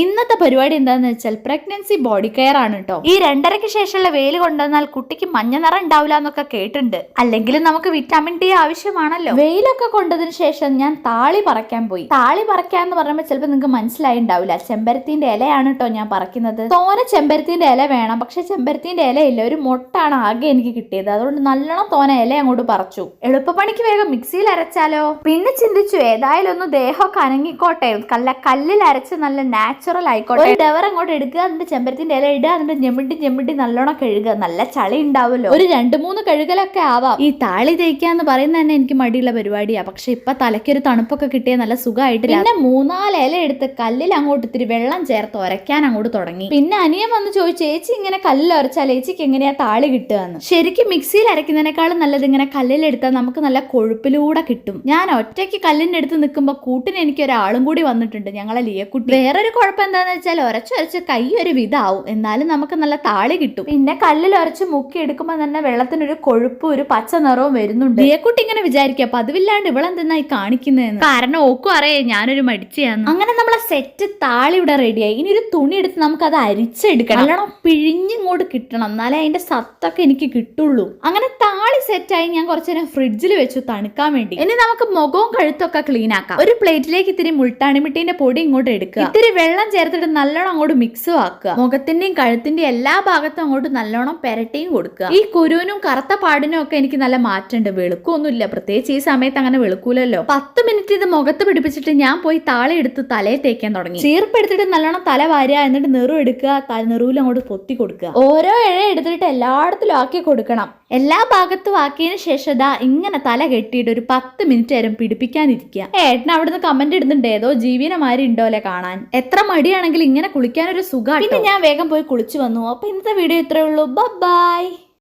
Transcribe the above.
ഇന്നത്തെ പരിപാടി എന്താന്ന് വെച്ചാൽ പ്രഗ്നൻസി ബോഡി കെയർ ആണ് കേട്ടോ. ഈ 2:30ക്ക് ശേഷമുള്ള വെയിൽ കൊണ്ടുവന്നാൽ കുട്ടിക്ക് മഞ്ഞ നിറം ഉണ്ടാവില്ല എന്നൊക്കെ കേട്ടിട്ടുണ്ട്. അല്ലെങ്കിലും നമുക്ക് വിറ്റാമിൻ ഡി ആവശ്യമാണല്ലോ. വെയിലൊക്കെ കൊണ്ടതിന് ശേഷം ഞാൻ താളി പറിക്കാൻ പോയി. താളി പറിക്കാന്ന് പറയുമ്പോൾ ചിലപ്പോൾ നിങ്ങൾക്ക് മനസ്സിലായി ഉണ്ടാവില്ല. ചെമ്പരത്തിന്റെ ഇലയാണ് കേട്ടോ ഞാൻ പറിക്കുന്നത്. തോനെ ചെമ്പരത്തിന്റെ ഇല വേണം, പക്ഷെ ചെമ്പരത്തിന്റെ ഇലയില്ല, ഒരു മൊട്ടാണ് ആകെ എനിക്ക് കിട്ടിയത്. അതുകൊണ്ട് നല്ലോണം തോനെ ഇല അങ്ങോട്ട് പറിച്ചു. എളുപ്പപ്പണിക്ക് വേഗം മിക്സിയിൽ അരച്ചാലോ. പിന്നെ ചിന്തിച്ചു ഏതായാലും ഒന്ന് ദേഹമൊക്കെ അനങ്ങിക്കോട്ടെ, കല്ലിൽ അരച്ച് നല്ല നാച്ചുറൽ ആയിക്കോട്ടെ. ഒരു ഡവർ അങ്ങോട്ട് എടുക്കുക, അതിന്റെ ചെമ്പരത്തിന്റെ ഇല ഇടുക, അതിന്റെ ഞെമിട്ടി നല്ലോണം കഴുകുക. നല്ല ചളി ഉണ്ടാവുമല്ലോ. ഒരു 2-3 കഴുകലൊക്കെ ആവാം. ഈ താളി തേക്കാന്ന് പറയുന്നത് തന്നെ എനിക്ക് മടിയുള്ള പരിപാടിയാ. പക്ഷെ ഇപ്പൊ തലയ്ക്കൊരു തണുപ്പൊക്കെ കിട്ടിയ നല്ല സുഖമായിട്ട് പിന്നെ 3-4 ഇല എടുത്ത് കല്ലിൽ അങ്ങോട്ട് ഇത്തിരി വെള്ളം ചേർത്ത് ഉരയ്ക്കാൻ അങ്ങോട്ട് തുടങ്ങി. പിന്നെ അനിയൻ വന്ന് ചോദിച്ചു, ചേച്ചി ഇങ്ങനെ കല്ലിൽ ഉരച്ചാൽ ചേച്ചിക്ക് എങ്ങനെയാ താളി കിട്ടുകയെന്ന്. ശരിക്കും മിക്സിയിൽ അരയ്ക്കുന്നതിനേക്കാളും നല്ലത് ഇങ്ങനെ കല്ലിലെടുത്താൽ നമുക്ക് നല്ല കൊഴുപ്പിലൂടെ കിട്ടും. ഞാൻ ഒറ്റയ്ക്ക് കല്ലിന്റെ അടുത്ത് നിൽക്കുമ്പോൾ കൂട്ടിന് എനിക്ക് ഒരാളും കൂടി വന്നിട്ടുണ്ട്, ഞങ്ങളെ ലിയക്കുട്ടി. വേറൊരു കുഴപ്പം എന്താന്ന് വെച്ചാൽ ഉരച്ചൊരച്ച് കൈ ഒരു വിധാവും, എന്നാലും നമുക്ക് നല്ല താളി കിട്ടും. പിന്നെ കല്ലിൽ ഉരച്ച് മുക്കി എടുക്കുമ്പോൾ തന്നെ വെള്ളത്തിനൊരു കൊഴുപ്പും ഒരു പച്ച നിറവും വരുന്നുണ്ട്. ലിയക്കുട്ടി ഇങ്ങനെ വിചാരിക്കുക പതിവില്ലാണ്ട് ഇവളെന്തെന്നായി കാണിക്കുന്നതെന്ന്. കാരണം ഓക്കും അറിയേ ഞാനൊരു മടിച്ചയാന്ന്. അങ്ങനെ നമ്മളെ സെറ്റ് താളി ഇവിടെ റെഡിയായി. ഇനി ഒരു തുണി എടുത്ത് നമുക്ക് അത് അരിച്ചെടുക്കണം, നല്ലോണം പിഴിഞ്ഞിങ്ങോട്ട് കിട്ടണം, എന്നാലേ അതിന്റെ സത്തൊക്കെ എനിക്ക് കിട്ടുള്ളൂ. അങ്ങനെ താളി സെറ്റായി ഞാൻ കുറച്ചു നേരം ഫ്രിഡ്ജിൽ വെച്ചു തണുക്കാൻ വേണ്ടി. ഇനി നമുക്ക് മുഖവും കഴുത്തൊക്കെ ക്ലീൻ ആക്കാം. ഒരു പ്ലേറ്റിലേക്ക് ഇത്തിരി മുൾട്ടാണിമിട്ടീന്റെ പൊടി ഇങ്ങോട്ട് എടുക്കുക, ഇത്തിരി വെള്ളം ചേർത്തിട്ട് നല്ലോണം അങ്ങോട്ട് മിക്സ് ആക്കുക. മുഖത്തിന്റെയും കഴുത്തിന്റെയും എല്ലാ ഭാഗത്തും അങ്ങോട്ട് നല്ലോണം പെരട്ടിയും കൊടുക്കുക. ഈ കുരുവിനും കറുത്ത പാടിനും ഒക്കെ എനിക്ക് നല്ല മാറ്റമുണ്ട്. വെളുക്കൊന്നുമില്ല, പ്രത്യേകിച്ച് ഈ സമയത്ത് അങ്ങനെ വെളുക്കൂലല്ലോ. 10 മിനിറ്റ് ഇത് മുഖത്ത് പിടിപ്പിച്ചിട്ട് ഞാൻ പോയി താളി എടുത്ത് തലയെ തേക്കാൻ തുടങ്ങി. ചീർപ്പെടുത്തിട്ട് നല്ലോണം തല വാരുക, എന്നിട്ട് നെറു എടുക്കുക, നെറുവിൽ അങ്ങോട്ട് പൊത്തി കൊടുക്കുക. ഓരോ ഇഴ എടുത്തിട്ട് എല്ലായിടത്തിലും ആക്കി കൊടുക്കണം. എല്ലാ ഭാഗത്തും ആക്കിയതിനു ശേഷം ദാ ഇങ്ങനെ തല കെട്ടിയിട്ട് ഒരു 10 മിനിറ്റ് നേരം പിടിപ്പിക്കാനിരിക്കുക. ഏട്ടൻ അവിടുന്ന് കമന്റ് ഇടുന്നുണ്ട്, ഏതോ ജീവിനമാരി ഉണ്ടോലെ കാണാൻ. എത്ര മടിയാണെങ്കിൽ ഇങ്ങനെ കുളിക്കാനൊരു സുഖം. പിന്നെ ഞാൻ വേഗം പോയി കുളിച്ചു വന്നു. അപ്പൊ ഇന്നത്തെ വീഡിയോ ഇത്രയേ ഉള്ളൂ. ബൈ.